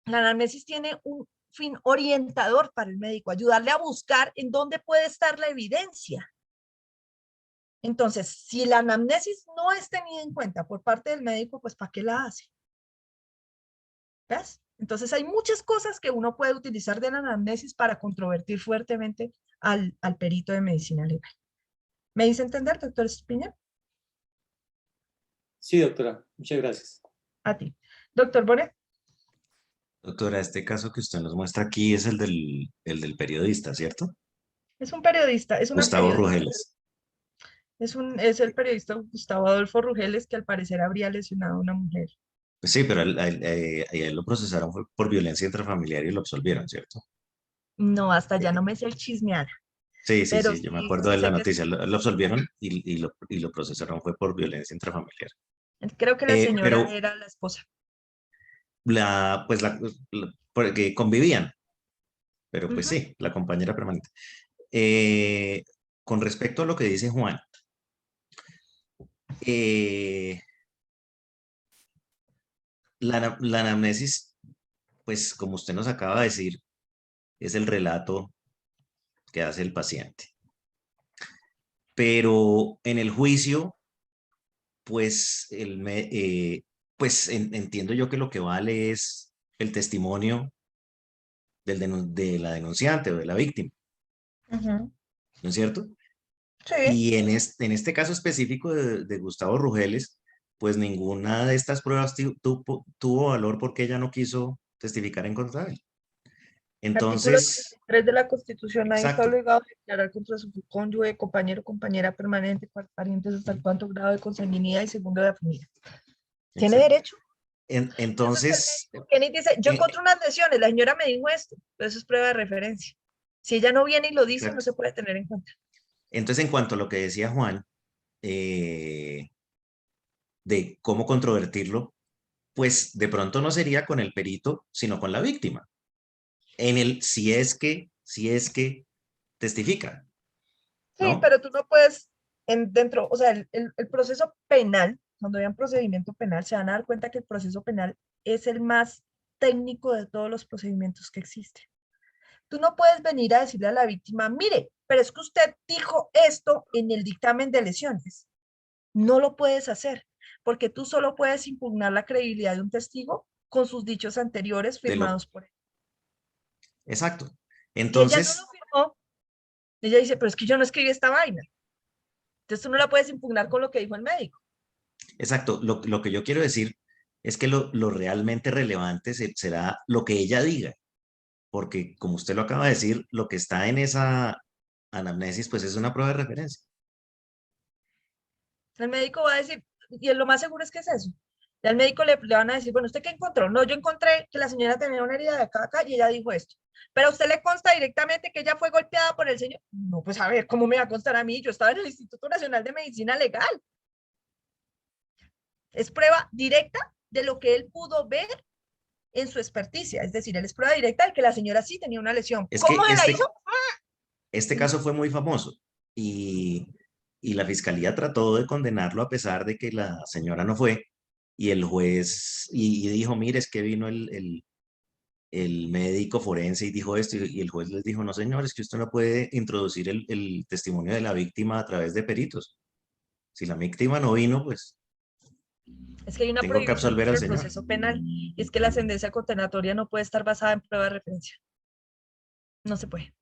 la anamnesis tiene un fin orientador para el médico, ayudarle a buscar en dónde puede estar la evidencia. Entonces, si la anamnesis no es tenida en cuenta por parte del médico, pues ¿para qué la hace? ¿Ves? Entonces hay muchas cosas que uno puede utilizar de la anamnesis para controvertir fuertemente al perito de medicina legal. ¿Me dice entender, doctor Espiña?
Sí, doctora, muchas gracias.
A ti. Doctor Bonet.
Doctora, este caso que usted nos muestra aquí es el del periodista, ¿cierto?
Es un periodista, es una
Gustavo
periodista.
Rugeles.
Es el periodista Gustavo Adolfo Rugeles que al parecer habría lesionado a una mujer.
Pues sí, pero a él lo procesaron fue por violencia intrafamiliar y lo absolvieron, ¿cierto?
No, hasta ya no
Eh,
me sé el chismear,
Sí, sí,
pero
sí, yo me
sí,
acuerdo
sí
de la
sé que
noticia. Lo absolvieron y lo procesaron fue por violencia intrafamiliar.
creo que la señora
Pero
era la esposa.
porque convivían, pero pues
Ujú.
sí, la compañera permanente. Eh, con respecto a lo que dice Juan, eh, la anamnesis, pues como usted nos acaba de decir, es el relato que hace el paciente. Pero en el juicio, pues, entiendo yo que lo que vale es el testimonio de la denunciante o de la víctima,
Ujú.
¿no es cierto?
Sí.
Y en este caso específico de Gustavo Rugeles, pues ninguna de estas pruebas tuvo valor porque ella no quiso testificar en contra de él.
Artículo
Entonces,
33 de la Constitución, nadie está
exacto,
obligado a declarar contra su cónyuge, compañero, compañera permanente, parientes hasta el cuarto grado de consanguinidad y segundo de afinidad. ¿Tiene
exacto.
derecho? Entonces el
Entonces,
médico viene y dice, yo
eh,
encontré unas lesiones, la señora me dijo esto, pero eso es prueba de referencia. Si ella no viene y lo dice, no
exacto.
se puede tener en cuenta.
Entonces, en cuanto a lo que decía Juan, eh, de cómo controvertirlo, pues de pronto no sería con el perito, sino con la víctima. Si es que testifica,
Sí,
¿no?
pero tú no puedes, dentro, o sea, el proceso penal, cuando vean procedimiento penal, se van a dar cuenta que el proceso penal es el más técnico de todos los procedimientos que existen. Tú no puedes venir a decirle a la víctima, mire, pero es que usted dijo esto en el dictamen de lesiones. No lo puedes hacer, porque tú solo puedes impugnar la credibilidad de un testigo con sus dichos anteriores
De lo,
firmados por él.
exacto.
Si ella no lo
Entonces,
firmó, ella dice, pero es que yo no escribí esta vaina. Entonces tú no la puedes impugnar con lo que dijo el médico.
exacto, lo que yo quiero decir es que lo realmente relevante será lo que ella diga, porque como usted lo acaba de decir, lo que está en esa anamnesis, pues es una prueba de referencia.
El médico va a decir, y lo más seguro es que es eso. Ya al médico le van a decir, bueno, ¿usted qué encontró? No, yo encontré que la señora tenía una herida de acá y ella dijo esto. Pero a usted le consta directamente que ella fue golpeada por el señor. No, pues a ver, ¿cómo me va a constar a mí? Yo estaba en el Instituto Nacional de Medicina Legal. Es prueba directa de lo que él pudo ver en su experticia. Es decir, él es prueba directa de que la señora sí tenía una lesión.
Es
¿Cómo
que
se la hizo?
este caso fue muy famoso y la fiscalía trató de condenarlo a pesar de que la señora no fue. Y el juez y dijo, mire, es que vino el médico forense y dijo esto, y el juez les dijo, no señores, que usted no puede introducir el testimonio de la víctima a través de peritos. Si la víctima no vino, pues
Es que hay una
tengo que
prohibición
absolver
dentro
al
del
señor.
proceso penal y es que la sentencia condenatoria no puede estar basada en prueba de referencia. No se puede.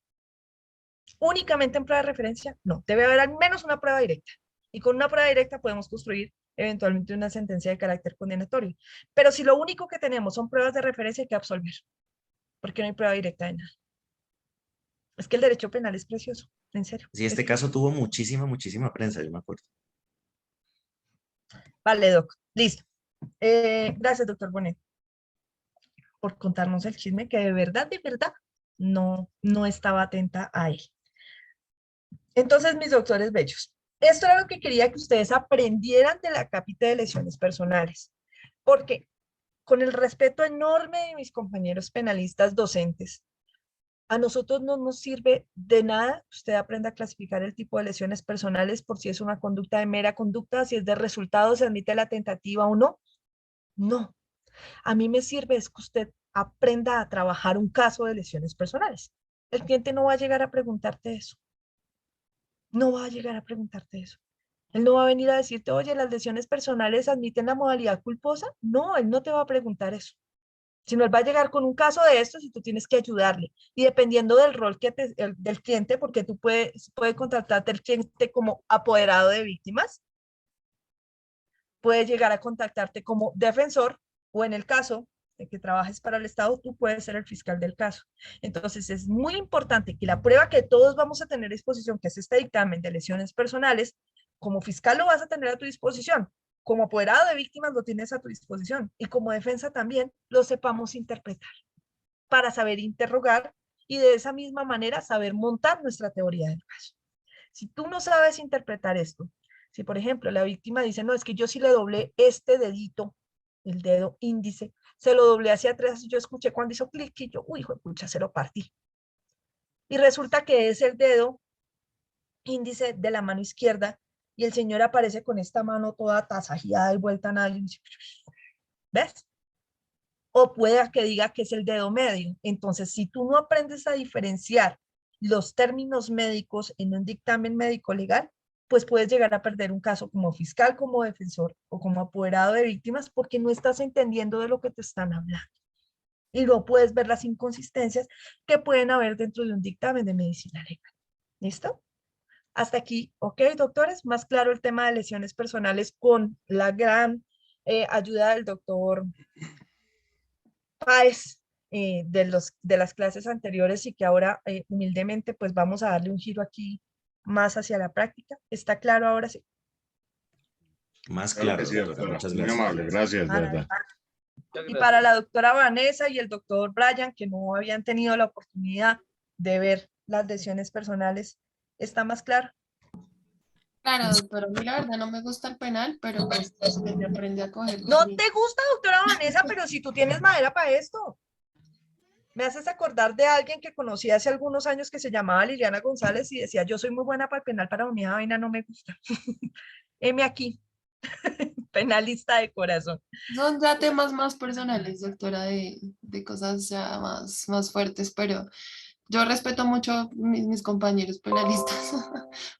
Únicamente en prueba de referencia, no. Debe haber al menos una prueba directa. Y con una prueba directa podemos construir eventualmente una sentencia de carácter condenatorio. Pero si lo único que tenemos son pruebas de referencia, hay que absolver, porque no hay prueba directa de nada. Es que el derecho penal es precioso, en serio.
Sí, este
Es
caso
precioso.
tuvo muchísima prensa, yo me acuerdo.
Vale, doc. Listo. Gracias, doctor Bonet, por contarnos el chisme que de verdad, no estaba atenta a él. Entonces, mis doctores bellos, esto era lo que quería que ustedes aprendieran de la cápita de lesiones personales, porque con el respeto enorme de mis compañeros penalistas docentes, a nosotros no nos sirve de nada que usted aprenda a clasificar el tipo de lesiones personales por si es una conducta de mera conducta, si es de resultado, se admite la tentativa o no. No, a mí me sirve es que usted aprenda a trabajar un caso de lesiones personales. El cliente no va a llegar a preguntarte eso. No va a llegar a preguntarte eso. Él no va a venir a decirte, oye, las lesiones personales admiten la modalidad culposa. No, él no te va a preguntar eso. Sino él va a llegar con un caso de estos y tú tienes que ayudarle. Y dependiendo del rol del cliente, porque tú puede contratarte el cliente como apoderado de víctimas, puede llegar a contactarte como defensor o en el caso de que trabajes para el Estado, tú puedes ser el fiscal del caso. Entonces es muy importante que la prueba que todos vamos a tener a disposición, que es este dictamen de lesiones personales, como fiscal lo vas a tener a tu disposición, como apoderado de víctimas lo tienes a tu disposición y como defensa también lo sepamos interpretar para saber interrogar y de esa misma manera saber montar nuestra teoría del caso. Si tú no sabes interpretar esto, si por ejemplo la víctima dice, no, es que yo sí le doblé este dedito, el dedo índice, se lo doblé hacia atrás y yo escuché cuando hizo clic y yo, uy, hijo de pucha, se lo partí. Y resulta que es el dedo índice de la mano izquierda y el señor aparece con esta mano toda tasajeada y vuelta a nadie. ¿Ves? O pueda que diga que es el dedo medio. Entonces, si tú no aprendes a diferenciar los términos médicos en un dictamen médico legal, pues puedes llegar a perder un caso como fiscal, como defensor o como apoderado de víctimas porque no estás entendiendo de lo que te están hablando. Y no puedes ver las inconsistencias que pueden haber dentro de un dictamen de medicina legal. ¿Listo? Hasta aquí, ok, doctores, más claro el tema de lesiones personales con la gran ayuda del doctor Páez de las clases anteriores y que ahora humildemente pues vamos a darle un giro aquí más hacia la práctica. ¿Está claro ahora sí?
Más
Claro que
claro,
sí,
doctora,
doctora.
muchas
Muy
gracias.
amable, gracias, de verdad.
Y para la doctora Vanessa y el doctor Brian, que no habían tenido la oportunidad de ver las lesiones personales, ¿está más claro?
Claro, doctora, a mí la verdad no me gusta el penal, pero pues se aprende a coger.
No te gusta, doctora Vanessa, pero si tú tienes madera para esto. Me haces acordar de alguien que conocí hace algunos años que se llamaba Liliana González y decía, yo soy muy buena para el penal, para unidad vaina no me gusta. Heme aquí, penalista de corazón.
Son ya temas más personales, doctora, de cosas ya más fuertes, pero yo respeto mucho a mis compañeros penalistas,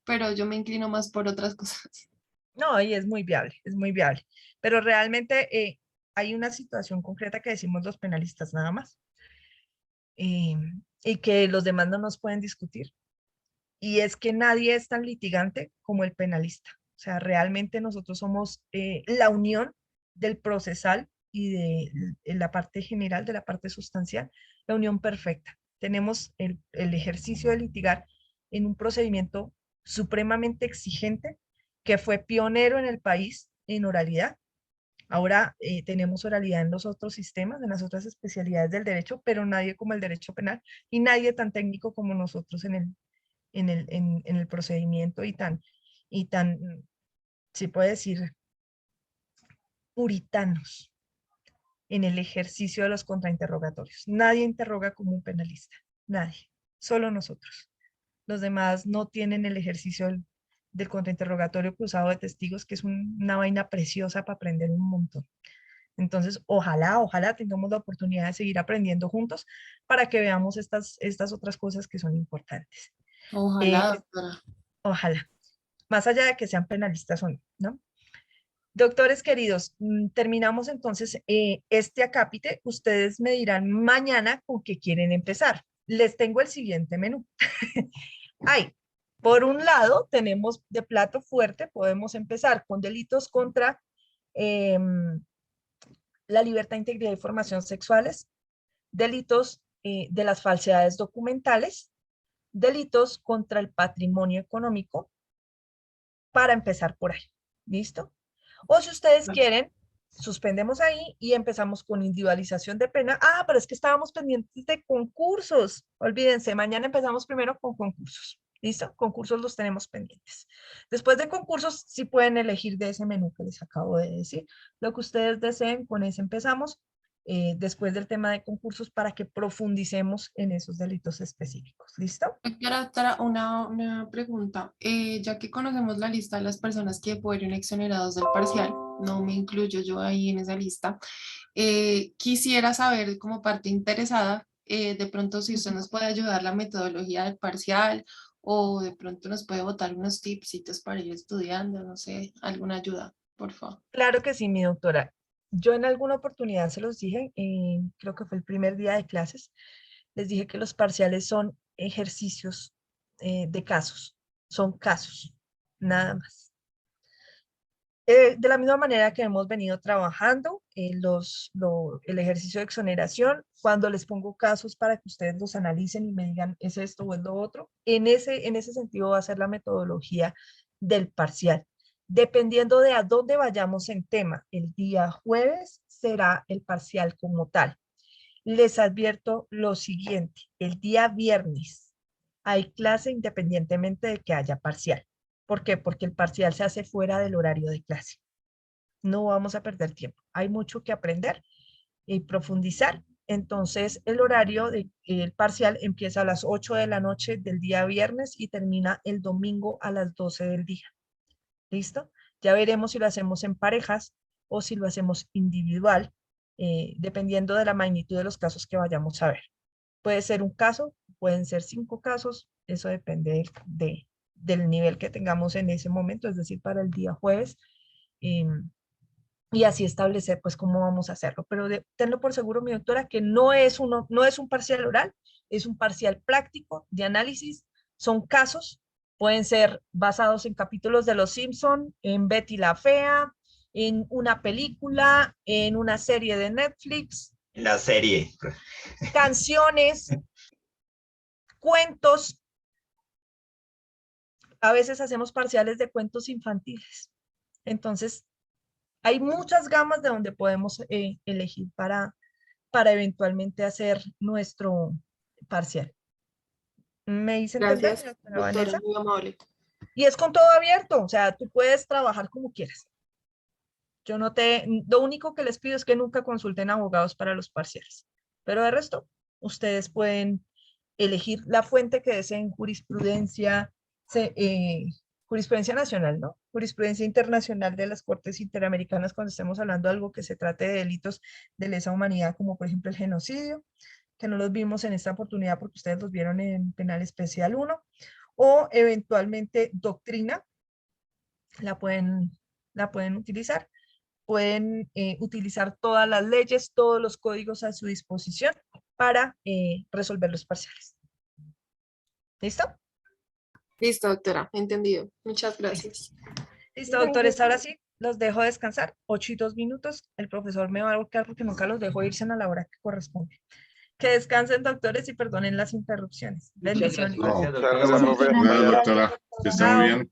pero yo me inclino más por otras cosas.
No, y es muy viable, es muy viable. Pero realmente hay una situación concreta que decimos los penalistas nada más eh, y que los demás no nos pueden discutir. Y es que nadie es tan litigante como el penalista. O sea, realmente nosotros somos la unión del procesal y de la parte general, de la parte sustancial, la unión perfecta. Tenemos el ejercicio de litigar en un procedimiento supremamente exigente que fue pionero en el país en oralidad. Ahora tenemos oralidad en los otros sistemas, en las otras especialidades del derecho, pero nadie como el derecho penal y nadie tan técnico como nosotros en el procedimiento y tan, se puede decir, puritanos en el ejercicio de los contrainterrogatorios. Nadie interroga como un penalista, nadie, solo nosotros. Los demás no tienen el ejercicio del contrainterrogatorio cruzado de testigos, que es una vaina preciosa para aprender un montón. Entonces, ojalá tengamos la oportunidad de seguir aprendiendo juntos para que veamos estas otras cosas que son importantes.
Ojalá, doctora.
Ojalá, más allá de que sean penalistas o no, ¿no? Doctores queridos, terminamos entonces este acápite. Ustedes me dirán mañana con qué quieren empezar. Les tengo el siguiente menú. Por un lado, tenemos de plato fuerte, podemos empezar con delitos contra la libertad, integridad y formación sexuales, delitos de las falsedades documentales, delitos contra el patrimonio económico, para empezar por ahí. ¿Listo? O si ustedes quieren, suspendemos ahí y empezamos con individualización de pena. Pero es que estábamos pendientes de concursos. Olvídense, mañana empezamos primero con concursos. ¿Listo? Concursos los tenemos pendientes. Después de concursos, sí pueden elegir de ese menú que les acabo de decir. Lo que ustedes deseen, con ese empezamos. Después del tema de concursos, para que profundicemos en esos delitos específicos. ¿Listo?
Doctora, una pregunta. Ya que conocemos la lista de las personas que fueron exonerados del parcial, no me incluyo yo ahí en esa lista, quisiera saber, como parte interesada, de pronto si usted nos puede ayudar la metodología del parcial, o de pronto nos puede botar unos tipsitos para ir estudiando, no sé, alguna ayuda, por favor.
Claro que sí, mi doctora. Yo en alguna oportunidad se los dije, creo que fue el primer día de clases, les dije que los parciales son ejercicios de casos, son casos, nada más. De la misma manera que hemos venido trabajando el ejercicio de exoneración, cuando les pongo casos para que ustedes los analicen y me digan es esto o es lo otro, en ese sentido va a ser la metodología del parcial. Dependiendo de a dónde vayamos en tema, el día jueves será el parcial como tal. Les advierto lo siguiente, el día viernes hay clase independientemente de que haya parcial. ¿Por qué? Porque el parcial se hace fuera del horario de clase. No vamos a perder tiempo. Hay mucho que aprender y profundizar. Entonces, el horario del parcial empieza a las 8 de la noche del día viernes y termina el domingo a las 12 del día. ¿Listo? Ya veremos si lo hacemos en parejas o si lo hacemos individual, dependiendo de la magnitud de los casos que vayamos a ver. Puede ser un caso, pueden ser 5 casos, eso depende del nivel que tengamos en ese momento, es decir, para el día jueves, y así establecer pues cómo vamos a hacerlo. Pero tenlo por seguro, mi doctora, que no es un parcial oral, es un parcial práctico de análisis, son casos, pueden ser basados en capítulos de Los Simpson, en Betty la Fea, en una película, en una serie de Netflix.
La serie.
Canciones, cuentos. A veces hacemos parciales de cuentos infantiles. Entonces, hay muchas gamas de donde podemos elegir para eventualmente hacer nuestro parcial. ¿Me hice entender,
Gracias,
doctora Vanessa?
doctora, muy amable.
Y es con todo abierto, o sea, tú puedes trabajar como quieras. Lo único que les pido es que nunca consulten abogados para los parciales. Pero de resto, ustedes pueden elegir la fuente que deseen, jurisprudencia, jurisprudencia nacional, ¿no? Jurisprudencia internacional de las Cortes Interamericanas cuando estemos hablando de algo que se trate de delitos de lesa humanidad, como por ejemplo el genocidio, que no los vimos en esta oportunidad porque ustedes los vieron en Penal Especial 1, o eventualmente doctrina, la pueden utilizar. Pueden utilizar todas las leyes, todos los códigos a su disposición para resolver los parciales. ¿Listo?
Listo, doctora, entendido. Muchas gracias.
Listo, doctores, ahora sí, los dejo descansar. 8 y 2 minutos. El profesor me va a buscar porque nunca los dejo irse a la hora que corresponde. Que descansen, doctores, y perdonen las interrupciones. Bendiciones.
Muchas gracias, doctora. Que esté muy bien.
Chao.